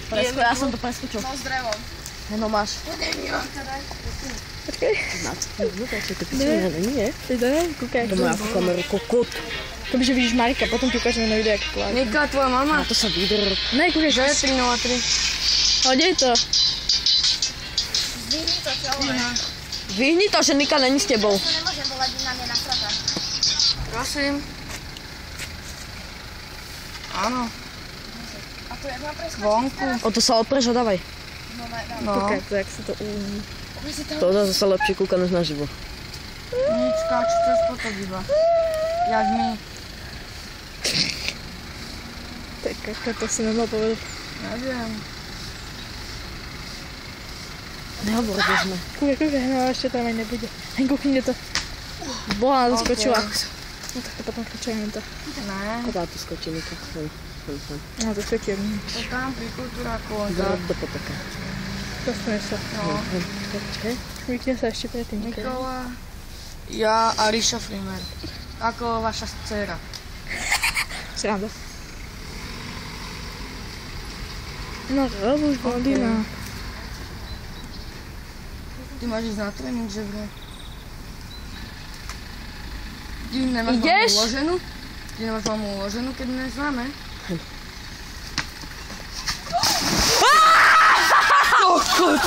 Presko, ja som to preskočil. No s drevom. No máš. Počkej. Na co ty vnúkače, to píčené není, nie? Teď to neviem, kúkaj. To má ako kameru kokot. Kebyže vidíš Marika, potom ti ukážeme na video, jak pláže. Mika, tvoja mama. Na to sa vydr. Ne, kúkaj, Že je 303. hodej to. Zvihni to celé. Vyhni to, že Nika není s tebou. To nemôžem volať, na mňa nasrata. Prosím. Áno. A tu jak mám preskočiť? Vonku. O to sa odpreš a dávaj. No. Kúkaj to, jak sa to ují. To zase lepšie kúka než naživo. Nič, skáču cez potok iba. Jak my. Tak ako to si nemal povedať. Neviem. Nehovor, kde sme. Kúkaj, no ešte tam aj nebude. Hen, kúkni to. Boha, zaskočila. No tak to potom kričajme to. Ne. Kodá tu skočí Nika. Sem. No to svetí. To tam pri kultúráku. Do potoka. Dostane sa. No. Počkaj. Vykne sa ešte predtým. Nikola. Ja a Ríša Frimer. Ako vaša dcera. Sranda. No robuš, blondína. Ty máš ísť na tréning, že vraj? Ty nemáš Ideš? mamu uloženú? Ty nemáš mamu uloženú, keď neznáme? Kokot!